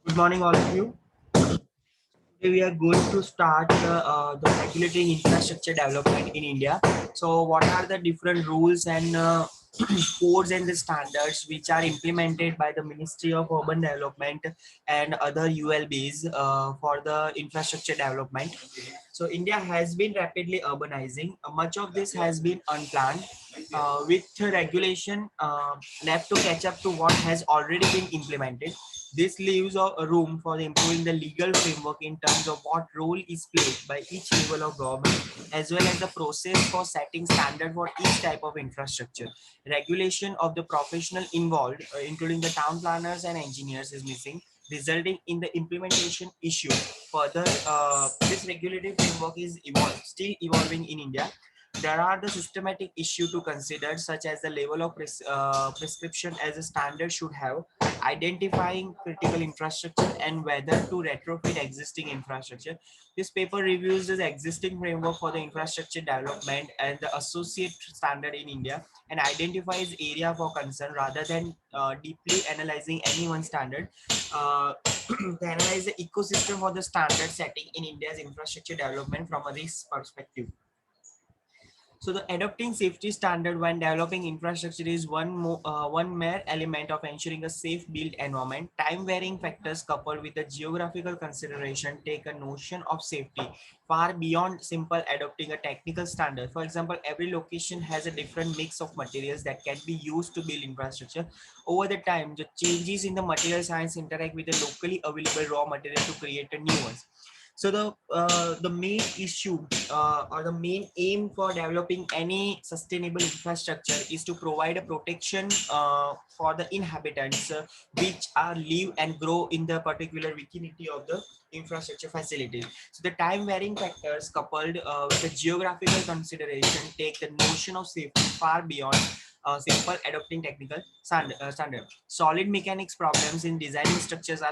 Good morning, all of you. Today we are going to start the regulating infrastructure development in India. So, what are the different rules and codes and the standards which are implemented by the Ministry of Urban Development and other ULBs for the infrastructure development? So, India has been rapidly urbanizing. Much of this has been unplanned, with regulation left to catch up to what has already been implemented. This leaves a room for improving the legal framework in terms of what role is played by each level of government, as well as the process for setting standard for each type of infrastructure. Regulation of the professional involved, including the town planners and engineers, is missing, resulting in the implementation issue. Further, this regulatory framework is still evolving in India. There are the systematic issue to consider, such as the level of prescription as a standard should have, identifying critical infrastructure and whether to retrofit existing infrastructure. This paper reviews the existing framework for the infrastructure development and the associate standard in India and identifies area for concern rather than deeply analyzing any one standard. They analyze the ecosystem for the standard setting in India's infrastructure development from a risk perspective. So the adopting safety standard when developing infrastructure is one mere element of ensuring a safe built environment. Time varying factors coupled with a geographical consideration take a notion of safety far beyond simple adopting a technical standard. For example, every location has a different mix of materials that can be used to build infrastructure. Over the time, the changes in the material science interact with the locally available raw material to create a new ones. So the main issue or the main aim for developing any sustainable infrastructure is to provide a protection for the inhabitants which are live and grow in the particular vicinity of the infrastructure facilities. So the time varying factors coupled with the geographical consideration take the notion of safety far beyond simple adopting technical standard. Solid mechanics problems in designing structures are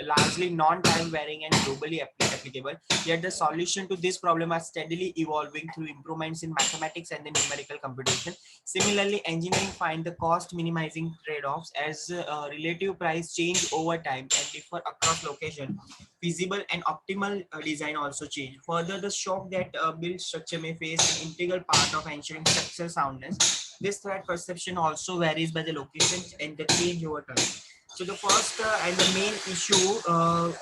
largely non-time varying and globally applicable. Yet the solution to this problem are steadily evolving through improvements in mathematics and the numerical computation. Similarly, engineering find the cost minimizing trade-offs as relative price change over time and differ across location. Feasible and optimal design also change. Further, the shock that built structure may face an integral part of ensuring structural soundness. This threat perception also varies by the location and the change over time. So the first and the main issue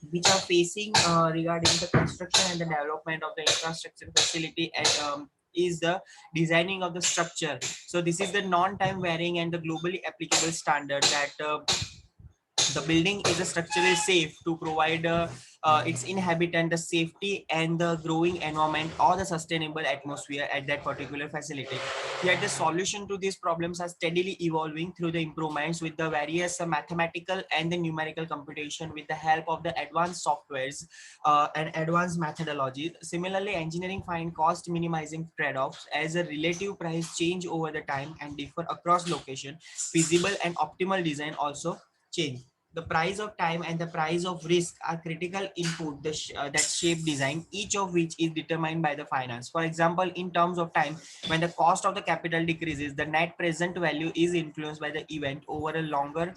which are facing regarding the construction and the development of the infrastructure facility and is the designing of the structure. So this is the non-time varying and the globally applicable standard that the building is a structurally safe to provide its inhabitant the safety and the growing environment or the sustainable atmosphere at that particular facility. Yet the solution to these problems are steadily evolving through the improvements with the various mathematical and the numerical computation with the help of the advanced softwares and advanced methodologies. Similarly, engineering find cost minimizing trade-offs as a relative price change over the time and differ across location. Feasible and optimal design also change. The price of time and the price of risk are critical input that shape design, each of which is determined by the finance. For example, in terms of time, when the cost of the capital decreases, the net present value is influenced by the event over a longer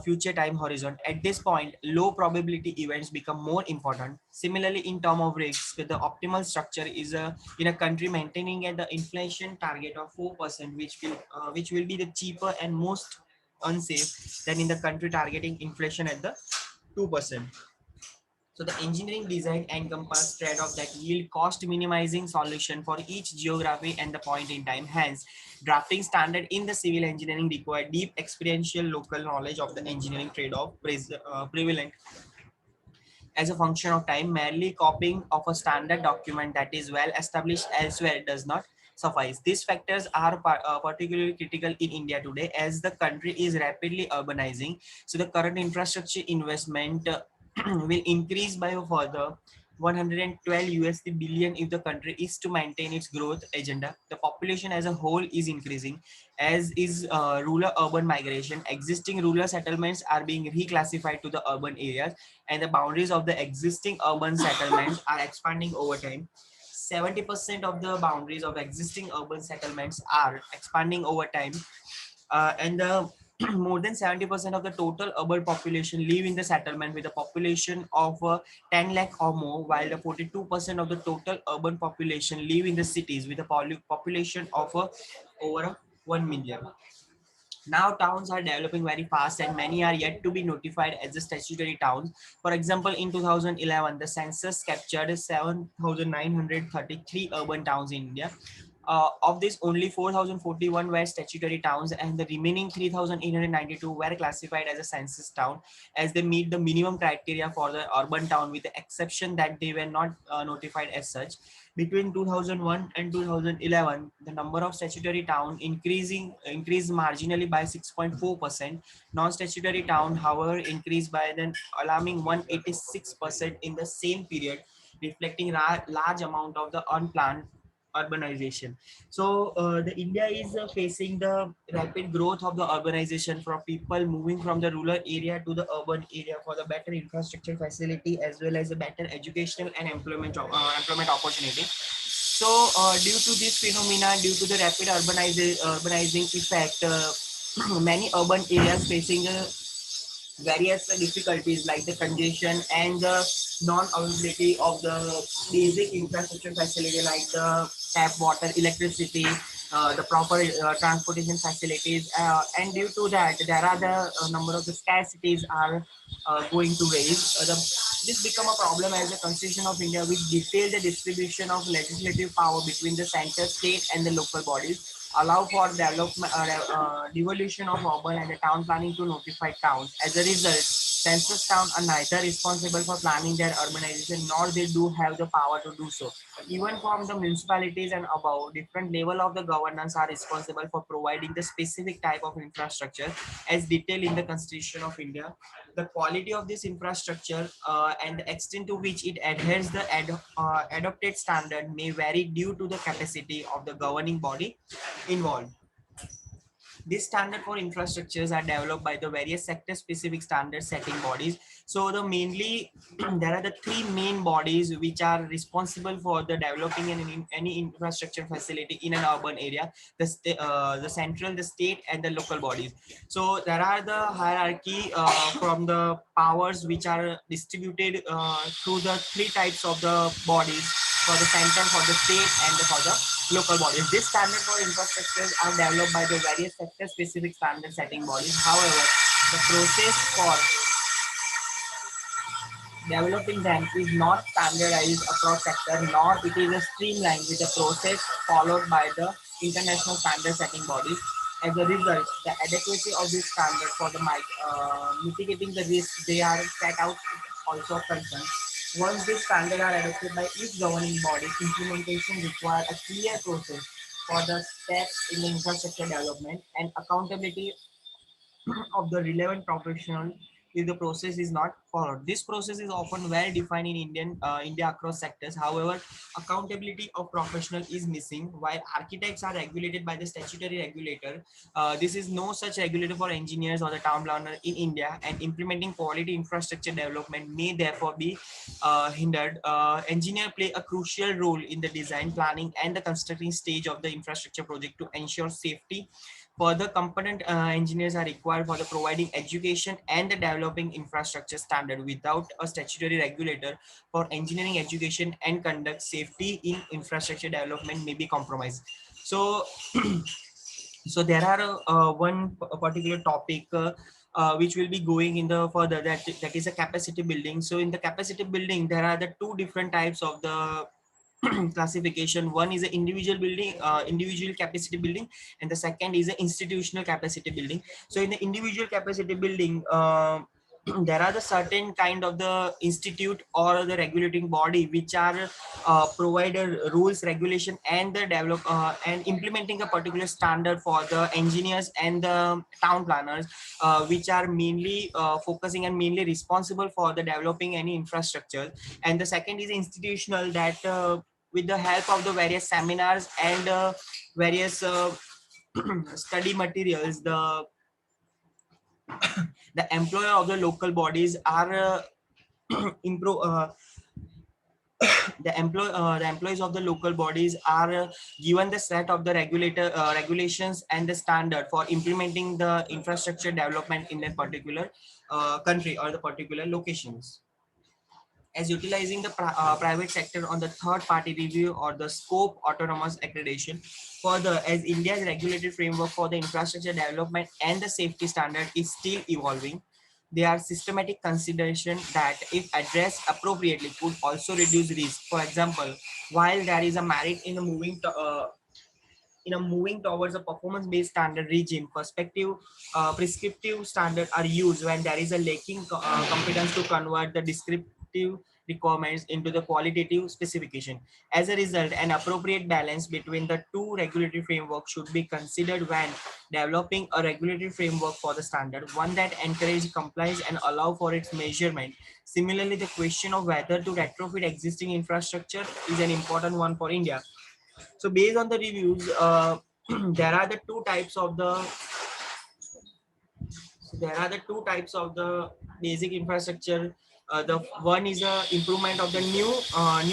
future time horizon. At this point, low probability events become more important. Similarly, in terms of risk, the optimal structure is in a country maintaining at the inflation target of 4%, which will be the cheaper and most unsafe than in the country targeting inflation at the 2%. So the engineering design encompass trade-off that yield cost minimizing solution for each geography and the point in time. Hence, drafting standard in the civil engineering require deep experiential local knowledge of the engineering trade-off prevalent as a function of time. Merely copying of a standard document that is well established elsewhere does not suffice. These factors are particularly critical in India today as the country is rapidly urbanizing. So the current infrastructure investment will increase by a further 112 USD billion if the country is to maintain its growth agenda. The population as a whole is increasing, as is rural urban migration. Existing rural settlements are being reclassified to the urban areas, and the boundaries of the existing urban settlements are expanding over time. 70% of the boundaries of existing urban settlements are expanding over time, and the more than 70% of the total urban population live in the settlement with a population of 10 lakh or more, while the 42% of the total urban population live in the cities with a population of over 1 million. Now towns are developing very fast and many are yet to be notified as the statutory towns. For example, in 2011, the census captured 7,933 urban towns in India. Of this, only 4,041 were statutory towns, and the remaining 3,892 were classified as a census town, as they meet the minimum criteria for the urban town, with the exception that they were not notified as such. Between 2001 and 2011, the number of statutory town increased marginally by 6.4%. Non-statutory town, however, increased by an alarming 186% in the same period, reflecting large amount of the unplanned urbanization. So the India is facing the rapid growth of the urbanization for people moving from the rural area to the urban area for the better infrastructure facility as well as a better educational and employment opportunity. So due to this phenomena, due to the rapid urbanizing effect, many urban areas facing various difficulties like the congestion and the non-availability of the basic infrastructure facility like the tap water, electricity, the proper transportation facilities, and due to that, there are the number of the scarcities are going to raise. This become a problem as the Constitution of India, which detail the distribution of legislative power between the center, state, and the local bodies, allow for devolution of urban and the town planning to notify towns. As a result, census towns are neither responsible for planning their urbanization nor they do have the power to do so. Even from the municipalities and above, different level of the governance are responsible for providing the specific type of infrastructure as detailed in the Constitution of India. The quality of this infrastructure and the extent to which it adheres the adopted standard may vary due to the capacity of the governing body involved. These standard for infrastructures are developed by the various sector specific standard setting bodies. So the mainly there are the three main bodies which are responsible for the developing any infrastructure facility in an urban area: the central, the state, and the local bodies. So there are the hierarchy from the powers which are distributed through the three types of the bodies: for the center, for the state, and for the local bodies. This standard for infrastructures are developed by the various sector-specific standard setting bodies. However, the process for developing them is not standardized across sector, nor it is a streamlined with the process followed by the international standard setting bodies. As a result, the adequacy of this standard for the mitigating the risk they are set out also a concern. Once these standards are adopted by each governing body, implementation requires a clear process for the steps in the infrastructure development and accountability of the relevant professional if the process is not followed. This process is often well defined in India across sectors. However, accountability of professional is missing. While architects are regulated by the statutory regulator, this is no such regulator for engineers or the town planner in India, and implementing quality infrastructure development may therefore be hindered. Engineer play a crucial role in the design, planning, and the constructing stage of the infrastructure project to ensure safety. Further, competent engineers are required for the providing education and the developing infrastructure standard. Without a statutory regulator for engineering education and conduct, safety in infrastructure development may be compromised. So, so there are particular topic which will be going in the further, that is a capacity building. So in the capacity building, there are the two different types of the classification. One is an individual building, individual capacity building, and the second is an institutional capacity building. So in the individual capacity building, there are the certain kind of the institute or the regulating body which are provided rules, regulation, and the develop and implementing a particular standard for the engineers and the town planners, which are mainly focusing and mainly responsible for the developing any infrastructure. And the second is institutional, that with the help of the various seminars and various study materials, the employer of the local bodies are improve The employees of the local bodies are given the set of the regulations and the standard for implementing the infrastructure development in a particular country or the particular locations, as utilizing the private sector on the third party review or the scope autonomous accreditation. Further, as India's regulatory framework for the infrastructure development and the safety standard is still evolving, there are systematic consideration that, if addressed appropriately, could also reduce risk. For example, while there is a merit in moving towards a performance-based standard regime, prescriptive standards are used when there is a lacking competence to convert the descriptive requirements into the qualitative specification. As a result, an appropriate balance between the two regulatory frameworks should be considered when developing a regulatory framework for the standard, one that encourages compliance and allow for its measurement. Similarly, the question of whether to retrofit existing infrastructure is an important one for India. So based on the reviews, there are the two types of the basic infrastructure. The one is a improvement of the new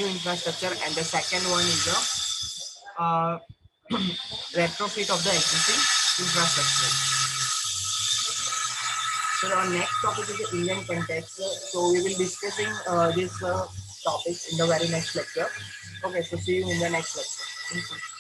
infrastructure, and the second one is a retrofit of the existing infrastructure. So our next topic is the Indian context. So we will discussing this topic in the very next lecture. Okay, so see you in the next lecture. Thank you.